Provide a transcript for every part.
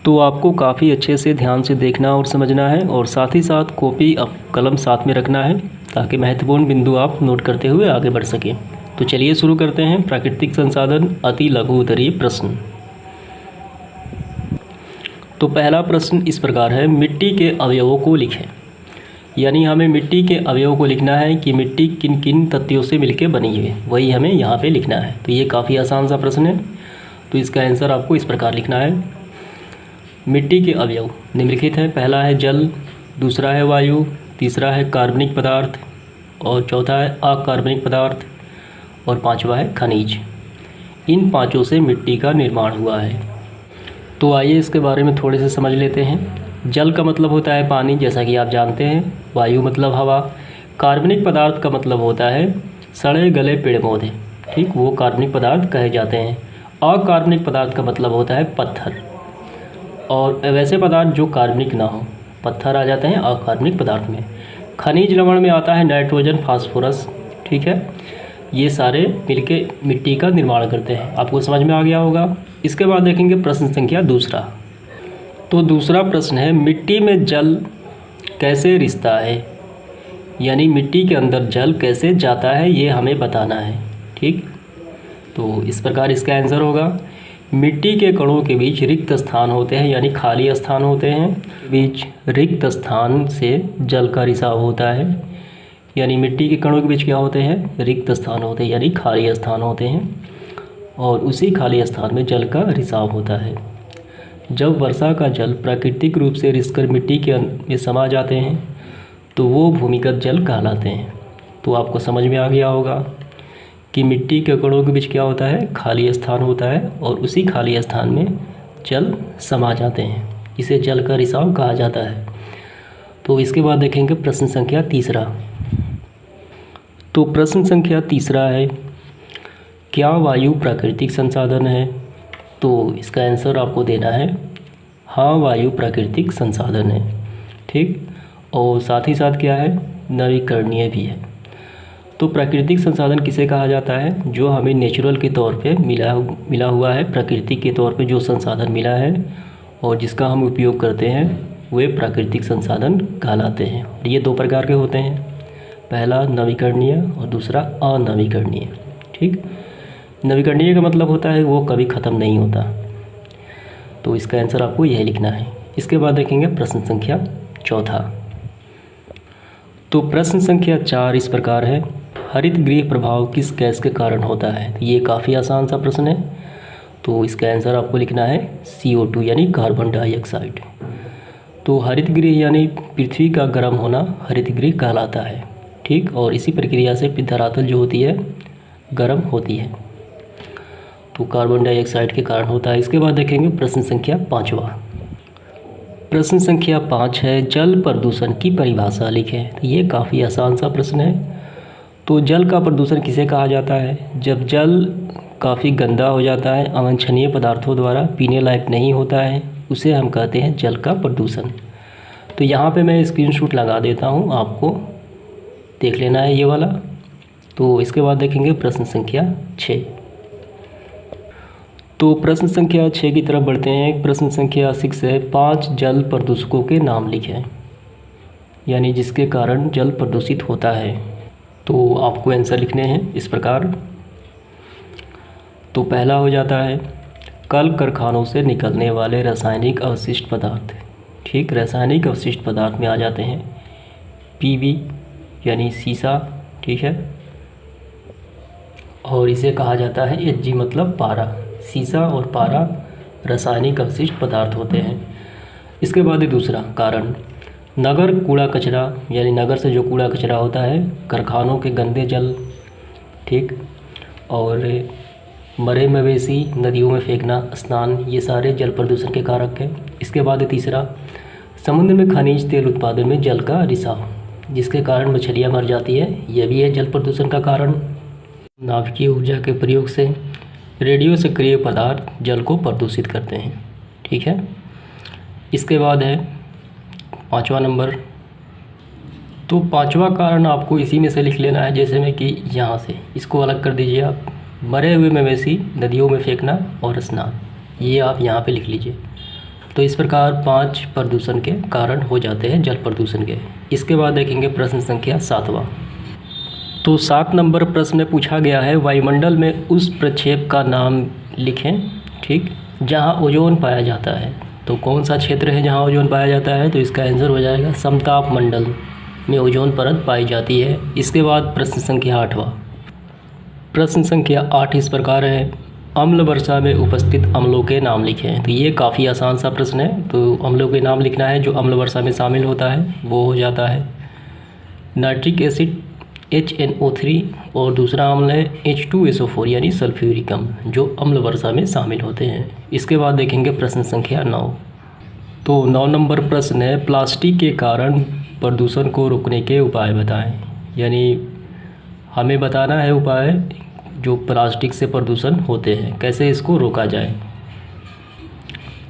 तो आपको काफ़ी अच्छे से ध्यान से देखना और समझना है, और साथ ही साथ कॉपी कलम साथ में रखना है ताकि महत्वपूर्ण बिंदु आप नोट करते हुए आगे बढ़ सकें। तो चलिए शुरू करते हैं। प्राकृतिक संसाधन अति लघु उत्तरीय प्रश्न। तो पहला प्रश्न इस प्रकार है, मिट्टी के अवयवों को लिखें। यानी हमें मिट्टी के अवयवों को लिखना है कि मिट्टी किन किन तत्वों से मिलकर बनी है, वही हमें यहाँ पे लिखना है। तो ये काफ़ी आसान सा प्रश्न है। तो इसका आंसर आपको इस प्रकार लिखना है। मिट्टी के अवयव निम्नलिखित हैं। पहला है जल, दूसरा है वायु, तीसरा है कार्बनिक पदार्थ, और चौथा है अकार्बनिक पदार्थ, और पांचवा है खनिज। इन पांचों से मिट्टी का निर्माण हुआ है। तो आइए इसके बारे में थोड़े से समझ लेते हैं। जल का मतलब होता है पानी, जैसा कि आप जानते हैं। वायु मतलब हवा। कार्बनिक पदार्थ का मतलब होता है सड़े गले पेड़ पौधे, ठीक, वो कार्बनिक पदार्थ कहे जाते हैं। अकार्बनिक पदार्थ का मतलब होता है पत्थर, और वैसे पदार्थ जो कार्बनिक ना हो, पत्थर आ जाते हैं अकार्बनिक पदार्थ में। खनिज लवण में आता है नाइट्रोजन, फास्फोरस, ठीक है। ये सारे मिलके मिट्टी का निर्माण करते हैं। आपको समझ में आ गया होगा। इसके बाद देखेंगे प्रश्न संख्या दूसरा। तो दूसरा प्रश्न है, मिट्टी में जल कैसे रिसता है। यानी मिट्टी के अंदर जल कैसे जाता है, ये हमें बताना है, ठीक। तो इस प्रकार इसका आंसर होगा, मिट्टी के कणों के बीच रिक्त स्थान होते हैं, यानी खाली स्थान होते हैं। बीच रिक्त स्थान से जल का रिसाव होता है। यानी मिट्टी के कणों के बीच क्या होते हैं, रिक्त स्थान होते हैं, यानी खाली स्थान होते हैं, और उसी खाली स्थान में जल का रिसाव होता है। जब वर्षा का जल प्राकृतिक रूप से रिसकर मिट्टी के में समा जाते हैं तो वो भूमिगत जल कहलाते हैं। तो आपको समझ में आ गया होगा कि मिट्टी के कणों के बीच क्या होता है, खाली स्थान होता है, और उसी खाली स्थान में जल समा जाते हैं। इसे जल का रिसाव कहा जाता है। तो इसके बाद देखेंगे प्रश्न संख्या तीसरा। तो प्रश्न संख्या तीसरा है, क्या वायु प्राकृतिक संसाधन है। तो इसका आंसर आपको देना है, हाँ वायु प्राकृतिक संसाधन है, ठीक। और साथ ही साथ क्या है, नवीकरणीय भी है। तो प्राकृतिक संसाधन किसे कहा जाता है, जो हमें नेचुरल के तौर पे मिला हुआ है, प्रकृति के तौर पे जो संसाधन मिला है और जिसका हम उपयोग करते हैं, वे प्राकृतिक संसाधन कहलाते हैं। और ये दो प्रकार के होते हैं, पहला नवीकरणीय और दूसरा अनवीकरणीय, ठीक। नवीकरणीय का मतलब होता है वो कभी ख़त्म नहीं होता। तो इसका आंसर आपको यही लिखना है। इसके बाद देखेंगे प्रश्न संख्या चौथा। तो प्रश्न संख्या 4 इस प्रकार है, हरित गृह प्रभाव किस गैस के कारण होता है। ये काफ़ी आसान सा प्रश्न है। तो इसका आंसर आपको लिखना है CO2 यानी कार्बन डाइऑक्साइड। तो हरित गृह यानी पृथ्वी का गर्म होना हरित गृह कहलाता है, ठीक। और इसी प्रक्रिया से धरातल जो होती है गर्म होती है, तो कार्बन डाइऑक्साइड के कारण होता है। इसके बाद देखेंगे प्रश्न संख्या 5वां। प्रश्न संख्या 5 है, जल प्रदूषण की परिभाषा लिखें। तो ये काफ़ी आसान सा प्रश्न है। तो जल का प्रदूषण किसे कहा जाता है, जब जल काफ़ी गंदा हो जाता है, अवांछनीय पदार्थों द्वारा पीने लायक नहीं होता है, उसे हम कहते हैं जल का प्रदूषण। तो यहाँ पे मैं स्क्रीनशॉट लगा देता हूँ, आपको देख लेना है ये वाला। तो इसके बाद देखेंगे प्रश्न संख्या 6। तो प्रश्न संख्या 6 की तरफ बढ़ते हैं। प्रश्न संख्या 6 है, 5 जल प्रदूषकों के नाम लिखें, यानी जिसके कारण जल प्रदूषित होता है। तो आपको आंसर लिखने हैं इस प्रकार। तो पहला हो जाता है कल कारखानों से निकलने वाले रासायनिक अवशिष्ट पदार्थ, ठीक। रासायनिक अवशिष्ट पदार्थ में आ जाते हैं PV यानी सीसा, ठीक है। और इसे कहा जाता है Hg मतलब पारा। सीसा और पारा रासायनिक अवशिष्ट पदार्थ होते हैं। इसके बाद दूसरा कारण, नगर कूड़ा कचरा, यानी नगर से जो कूड़ा कचरा होता है, कारखानों के गंदे जल, ठीक। और मरे मवेशी नदियों में फेंकना, स्नान, ये सारे जल प्रदूषण के कारक हैं। इसके बाद तीसरा, समुद्र में खनिज तेल उत्पादन में जल का रिसाव, जिसके कारण मछलियाँ मर जाती है, यह भी है जल प्रदूषण का कारण। नाभिकीय ऊर्जा के प्रयोग से रेडियो सक्रिय पदार्थ जल को प्रदूषित करते हैं, ठीक है। इसके बाद है 5वां नंबर। तो 5वां कारण आपको इसी में से लिख लेना है, जैसे में कि यहाँ से इसको अलग कर दीजिए आप, मरे हुए मवेशी नदियों में फेंकना और स्नान, ये आप यहाँ पे लिख लीजिए। तो तो इस प्रकार 5 प्रदूषण के कारण हो जाते हैं जल प्रदूषण के। इसके बाद देखेंगे प्रश्न संख्या 7वां। तो 7 नंबर प्रश्न में पूछा गया है वायुमंडल में उस प्रक्षेप का नाम लिखें, ठीक, जहां ओजोन पाया जाता है। तो कौन सा क्षेत्र है जहां ओजोन पाया जाता है? तो इसका आंसर हो जाएगा समताप मंडल में ओजोन परत पाई जाती है। इसके बाद प्रश्न संख्या 8वां। प्रश्न संख्या 8 इस प्रकार है, अम्ल वर्षा में उपस्थित अम्लों के नाम लिखें। तो ये काफ़ी आसान सा प्रश्न है। तो अम्लों के नाम लिखना है जो अम्ल वर्षा में शामिल होता है, वो हो जाता है नाइट्रिक एसिड HNO3 और दूसरा अम्ल है H2SO4 यानी सल्फ्यूरिक अम्ल, जो अम्ल वर्षा में शामिल होते हैं। इसके बाद देखेंगे प्रश्न संख्या 9। तो 9 नंबर प्रश्न है, प्लास्टिक के कारण प्रदूषण को रोकने के उपाय बताएं। यानी हमें बताना है उपाय जो प्लास्टिक से प्रदूषण होते हैं, कैसे इसको रोका जाए।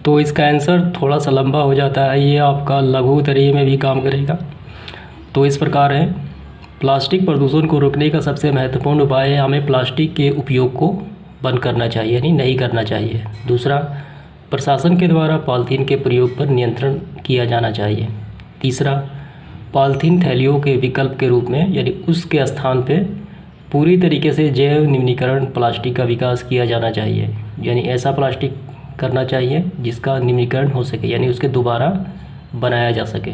तो इसका आंसर थोड़ा सा लंबा हो जाता है, ये आपका लघु उत्तरीय में भी काम करेगा। तो इस प्रकार है, प्लास्टिक प्रदूषण को रोकने का सबसे महत्वपूर्ण उपाय है हमें प्लास्टिक के उपयोग को बंद करना चाहिए, यानी नहीं करना चाहिए। दूसरा, प्रशासन के द्वारा पॉलीथीन के प्रयोग पर नियंत्रण किया जाना चाहिए। तीसरा, पॉलीथीन थैलियों के विकल्प के रूप में यानी उसके स्थान पे पूरी तरीके से जैव निम्नीकरण प्लास्टिक का विकास किया जाना चाहिए। यानी ऐसा प्लास्टिक करना चाहिए जिसका निम्नीकरण हो सके, यानी उसके दोबारा बनाया जा सके।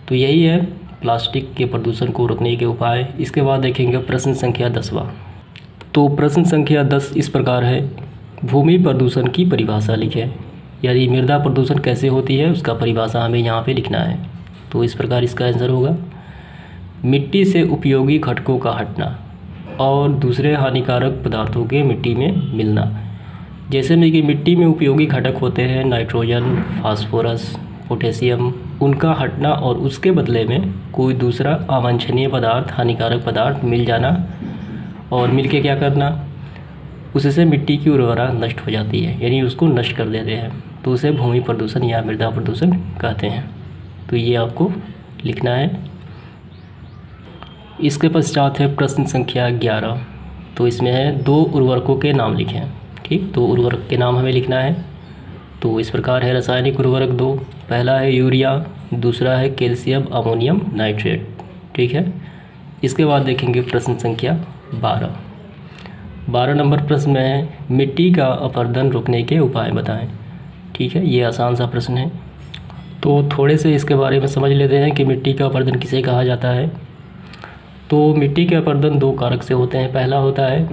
तो यही है प्लास्टिक के प्रदूषण को रोकने के उपाय। इसके बाद देखेंगे प्रश्न संख्या 10वां। तो प्रश्न संख्या 10 इस प्रकार है, भूमि प्रदूषण की परिभाषा लिखें। यानी मृदा प्रदूषण कैसे होती है उसका परिभाषा हमें यहाँ पे लिखना है। तो इस प्रकार इसका आंसर होगा, मिट्टी से उपयोगी घटकों का हटना और दूसरे हानिकारक पदार्थों के मिट्टी में मिलना। जैसे में कि मिट्टी में उपयोगी घटक होते हैं नाइट्रोजन, फास्फोरस, पोटेशियम, उनका हटना और उसके बदले में कोई दूसरा अवांछनीय पदार्थ, हानिकारक पदार्थ मिल जाना और मिलके क्या करना, उससे मिट्टी की उर्वरता नष्ट हो जाती है, यानी उसको नष्ट कर देते हैं। तो उसे भूमि प्रदूषण या मृदा प्रदूषण कहते हैं। तो ये आपको लिखना है। इसके पश्चात है प्रश्न संख्या 11। तो इसमें है 2 उर्वरकों के नाम लिखें, ठीक। 2 उर्वरक के नाम हमें लिखना है। तो इस प्रकार है, रासायनिक उर्वरक 2, पहला है यूरिया, दूसरा है कैल्शियम अमोनियम नाइट्रेट, ठीक है। इसके बाद देखेंगे प्रश्न संख्या 12। 12 नंबर प्रश्न में है, मिट्टी का अपरदन रोकने के उपाय बताएं, ठीक है। ये आसान सा प्रश्न है। तो थोड़े से इसके बारे में समझ लेते हैं कि मिट्टी का अपरदन किसे कहा जाता है। तो मिट्टी के अपरदन 2 कारक से होते हैं। पहला होता है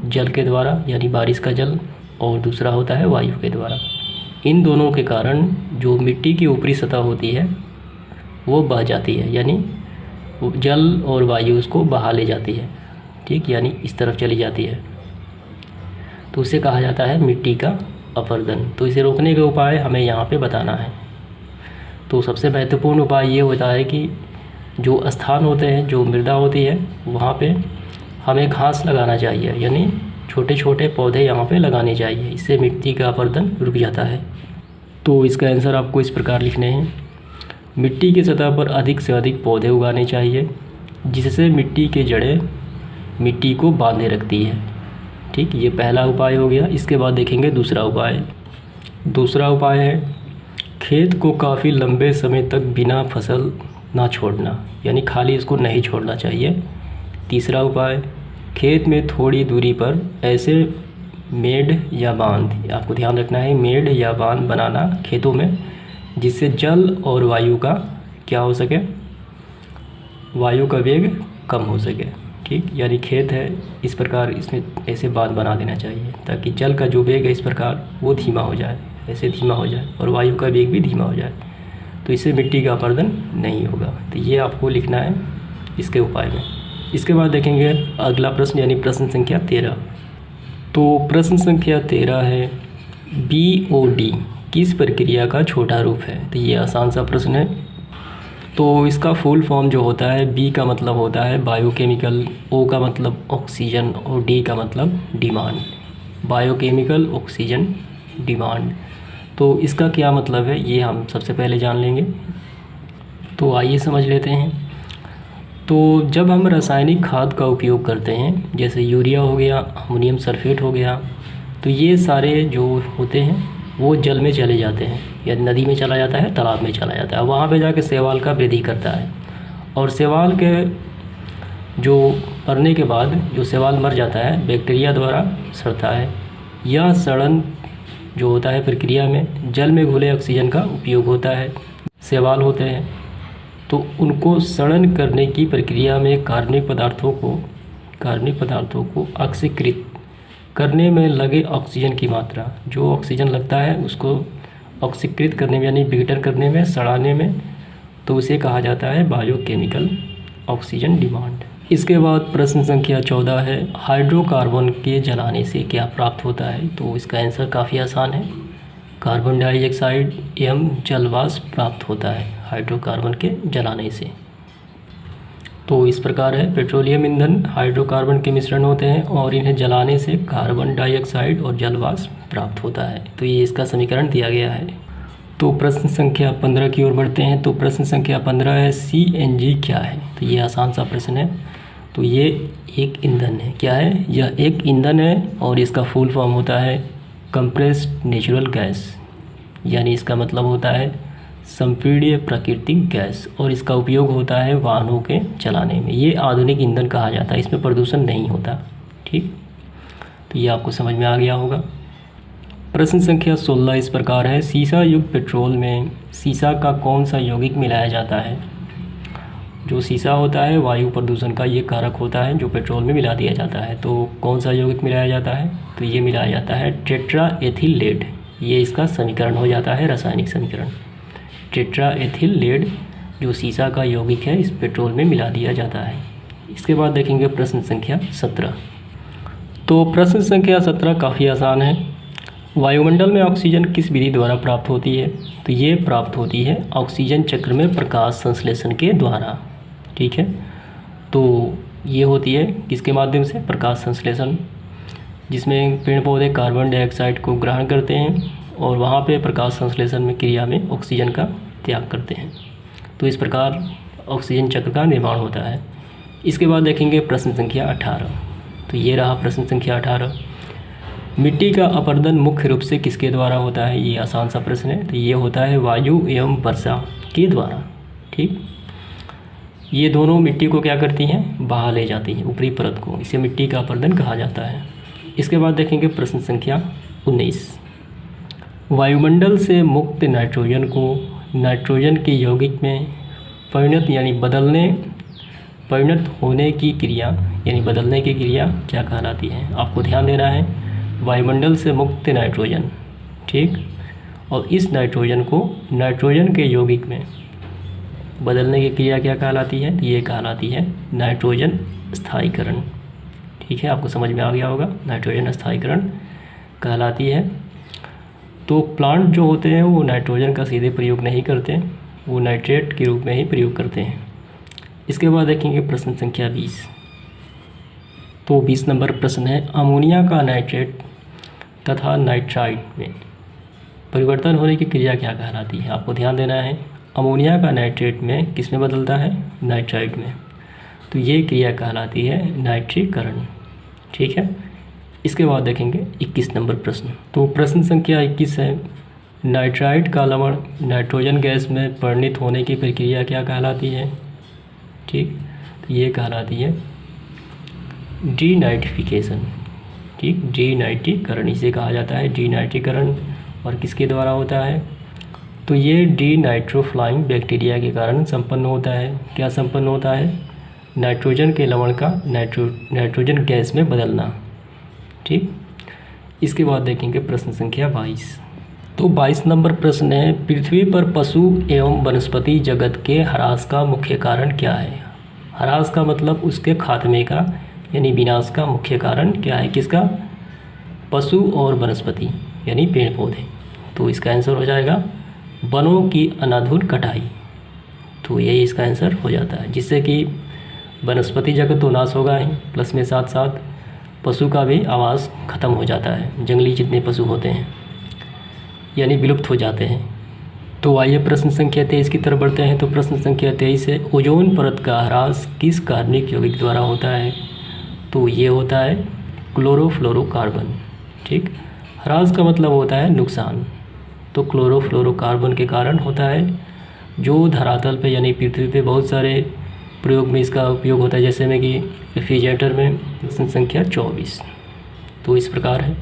जल के द्वारा, यानी बारिश का जल, और दूसरा होता है वायु के द्वारा। इन दोनों के कारण जो मिट्टी की ऊपरी सतह होती है वो बह जाती है, यानी जल और वायु उसको बहा ले जाती है, ठीक, यानी इस तरफ चली जाती है। तो उसे कहा जाता है मिट्टी का अपरदन। तो इसे रोकने के उपाय हमें यहाँ पे बताना है। तो सबसे महत्वपूर्ण उपाय ये होता है कि जो स्थान होते हैं, जो मृदा होती है, वहाँ पे हमें घास लगाना चाहिए, यानी छोटे छोटे पौधे यहाँ पे लगाने चाहिए। इससे मिट्टी का अपरदन रुक जाता है। तो इसका आंसर आपको इस प्रकार लिखने हैं, मिट्टी की सतह पर अधिक से अधिक पौधे उगाने चाहिए, जिससे मिट्टी के जड़ें मिट्टी को बांधे रखती है, ठीक। ये पहला उपाय हो गया। इसके बाद देखेंगे दूसरा उपाय। दूसरा उपाय है, खेत को काफ़ी लंबे समय तक बिना फसल ना छोड़ना, यानी खाली इसको नहीं छोड़ना चाहिए। तीसरा उपाय, खेत में थोड़ी दूरी पर ऐसे मेड़ या बांध, आपको ध्यान रखना है, मेड़ या बांध बनाना खेतों में, जिससे जल और वायु का क्या हो सके, वायु का वेग कम हो सके, ठीक। यानी खेत है, इस प्रकार इसमें ऐसे बांध बना देना चाहिए ताकि जल का जो वेग है इस प्रकार वो धीमा हो जाए, ऐसे धीमा हो जाए, और वायु का वेग भी धीमा हो जाए। तो इससे मिट्टी का अपरदन नहीं होगा। तो ये आपको लिखना है इसके उपाय में। इसके बाद देखेंगे अगला प्रश्न, यानी प्रश्न संख्या 13। तो प्रश्न संख्या 13 है, BOD किस प्रक्रिया का छोटा रूप है। तो ये आसान सा प्रश्न है। तो इसका फुल फॉर्म जो होता है, B का मतलब होता है बायोकेमिकल, O का मतलब ऑक्सीजन और D का मतलब डिमांड। Biochemical, oxygen, demand. तो इसका क्या मतलब है ये हम सबसे पहले जान लेंगे। तो आइए समझ लेते हैं। तो जब हम रासायनिक खाद का उपयोग करते हैं, जैसे यूरिया हो गया, अमोनियम सल्फेट हो गया, तो ये सारे जो होते हैं वो जल में चले जाते हैं, या नदी में चला जाता है, तालाब में चला जाता है। वहाँ पे जाके शैवाल का वृद्धि करता है, और शैवाल के जो मरने के बाद जो शैवाल मर जाता है बैक्टीरिया द्वारा सड़ता है। यह सड़न जो होता है प्रक्रिया में जल में घुले ऑक्सीजन का उपयोग होता है। शैवाल होते हैं तो उनको सड़न करने की प्रक्रिया में कार्बनिक पदार्थों को ऑक्सीकृत करने में लगे ऑक्सीजन की मात्रा, जो ऑक्सीजन लगता है उसको ऑक्सीकृत करने में यानी विघटन करने में, सड़ाने में, तो उसे कहा जाता है बायोकेमिकल ऑक्सीजन डिमांड। इसके बाद प्रश्न संख्या 14 है, हाइड्रोकार्बन के जलाने से क्या प्राप्त होता है? तो इसका आंसर काफ़ी आसान है, कार्बन डाइऑक्साइड एवं जलवाष्प प्राप्त होता है हाइड्रोकार्बन के जलाने से। तो इस प्रकार है, पेट्रोलियम ईंधन हाइड्रोकार्बन के मिश्रण होते हैं और इन्हें जलाने से कार्बन डाइऑक्साइड और जलवाष्प प्राप्त होता है। तो ये इसका समीकरण दिया गया है। तो प्रश्न संख्या 15 की ओर बढ़ते हैं। तो प्रश्न संख्या 15 है, CNG क्या है? तो ये आसान सा प्रश्न है। तो ये एक ईंधन है। क्या है? यह एक ईंधन है और इसका फुल फॉर्म होता है कंप्रेस्ड नेचुरल गैस, यानी इसका मतलब होता है संपीड्य प्राकृतिक गैस, और इसका उपयोग होता है वाहनों के चलाने में। ये आधुनिक ईंधन कहा जाता है, इसमें प्रदूषण नहीं होता। ठीक, तो ये आपको समझ में आ गया होगा। प्रश्न संख्या 16 इस प्रकार है, सीसा युक्त पेट्रोल में सीसा का कौन सा यौगिक मिलाया जाता है? जो सीसा होता है वायु प्रदूषण का ये कारक होता है जो पेट्रोल में मिला दिया जाता है। तो कौन सा यौगिक मिलाया जाता है? तो ये मिलाया जाता है टेट्राएथिल लेड। ये इसका समीकरण हो जाता है, रासायनिक समीकरण। टेट्राएथिल लेड जो सीसा का यौगिक है इस पेट्रोल में मिला दिया जाता है। इसके बाद देखेंगे प्रश्न संख्या 17। तो प्रश्न संख्या 17 काफ़ी आसान है। वायुमंडल में ऑक्सीजन किस विधि द्वारा प्राप्त होती है? तो ये प्राप्त होती है ऑक्सीजन चक्र में प्रकाश संश्लेषण के द्वारा। ठीक है, तो ये होती है किसके माध्यम से? प्रकाश संश्लेषण, जिसमें पेड़ पौधे कार्बन डाइऑक्साइड को ग्रहण करते हैं और वहाँ पे प्रकाश संश्लेषण में क्रिया में ऑक्सीजन का त्याग करते हैं। तो इस प्रकार ऑक्सीजन चक्र का निर्माण होता है। इसके बाद देखेंगे प्रश्न संख्या 18। तो ये रहा प्रश्न संख्या 18। मिट्टी का अपरदन मुख्य रूप से किसके द्वारा होता है? ये आसान सा प्रश्न है। तो ये होता है वायु एवं वर्षा के द्वारा। ठीक, ये दोनों मिट्टी को क्या करती हैं? बहा ले जाती हैं ऊपरी परत को, इसे मिट्टी का अपरदन कहा जाता है। इसके बाद देखेंगे प्रश्न संख्या 19। वायुमंडल से मुक्त नाइट्रोजन को नाइट्रोजन के यौगिक में परिणत होने की क्रिया यानी बदलने की क्रिया क्या कहलाती है? आपको ध्यान देना है, वायुमंडल से मुक्त नाइट्रोजन, ठीक, और इस नाइट्रोजन को नाइट्रोजन के यौगिक में बदलने की क्रिया क्या कहलाती है? ये कहलाती है नाइट्रोजन स्थायीकरण। ठीक है, आपको समझ में आ गया होगा, नाइट्रोजन स्थायीकरण कहलाती है। तो प्लांट जो होते हैं वो नाइट्रोजन का सीधे प्रयोग नहीं करते, वो नाइट्रेट के रूप में ही प्रयोग करते हैं। इसके बाद देखेंगे प्रश्न संख्या 20। तो 20 नंबर प्रश्न है, अमोनिया का नाइट्रेट तथा नाइट्राइट में परिवर्तन होने की क्रिया क्या कहलाती है? आपको ध्यान देना है, अमोनिया का नाइट्रेट में किस में बदलता है? नाइट्राइट में। तो ये क्रिया कहलाती है नाइट्रीकरण। ठीक है, इसके बाद देखेंगे 21 नंबर प्रश्न। तो प्रश्न संख्या 21 है, नाइट्राइट का लवण नाइट्रोजन गैस में परिणत होने की प्रक्रिया क्या कहलाती है? ठीक, तो ये कहलाती है डीनाइट्रिफिकेशन। ठीक, डीनाइट्रीकरण इसे कहा जाता है, डीनाइट्रीकरण। और किसके द्वारा होता है? तो ये डीनाइट्रोफ्लाइंग बैक्टीरिया के कारण संपन्न होता है। क्या संपन्न होता है? नाइट्रोजन के लवण का नाइट्रोजन गैस में बदलना। ठीक, इसके बाद देखेंगे प्रश्न संख्या 22। तो 22 नंबर प्रश्न है, पृथ्वी पर पशु एवं वनस्पति जगत के ह्रास का मुख्य कारण क्या है? ह्रास का मतलब उसके खात्मे का यानी विनाश का मुख्य कारण क्या है? किसका? पशु और वनस्पति यानी पेड़ पौधे। तो इसका आंसर हो जाएगा वनों की अनाधुर कटाई। तो यही इसका आंसर हो जाता है, जिससे कि वनस्पति जगत तो नाश होगा ही, प्लस में साथ साथ पशु का भी आवास ख़त्म हो जाता है। जंगली जितने पशु होते हैं यानी विलुप्त हो जाते हैं। तो आइए प्रश्न संख्या 23 की तरफ बढ़ते हैं। तो प्रश्न संख्या 23 है, ओजोन परत का ह्रास किस कार्बनिक यौगिक द्वारा होता है? तो ये होता है क्लोरोफ्लोरोकार्बन। ठीक, ह्रास का मतलब होता है नुकसान, तो क्लोरोफ्लोरोकार्बन के कारण होता है, जो धरातल पे यानी पृथ्वी पे बहुत सारे प्रयोग में इसका उपयोग होता है, जैसे में कि रेफ्रिजरेटर में प्रश्न संख्या 24। तो इस प्रकार है।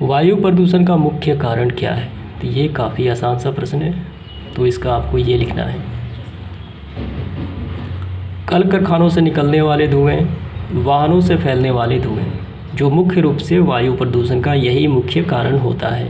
वायु प्रदूषण का मुख्य कारण क्या है? तो ये काफ़ी आसान सा प्रश्न है, तो इसका आपको ये लिखना है। कल कारखानों से निकलने वाले धुएँ, वाहनों से फैलने वाले धुएँ, जो मुख्य रूप से वायु प्रदूषण का यही मुख्य कारण होता है।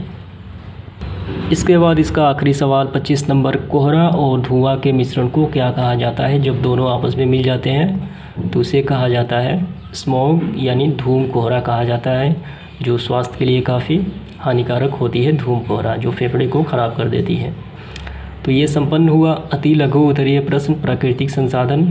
इसके बाद इसका आखिरी सवाल 25 नंबर, कोहरा और धुआं के मिश्रण को क्या कहा जाता है? जब दोनों आपस में मिल जाते हैं तो उसे कहा जाता है स्मॉग, यानी धूम कोहरा कहा जाता है, जो स्वास्थ्य के लिए काफ़ी हानिकारक होती है। धूम कोहरा जो फेफड़े को ख़राब कर देती है। तो ये संपन्न हुआ अति लघु उत्तरीय प्रश्न प्राकृतिक संसाधन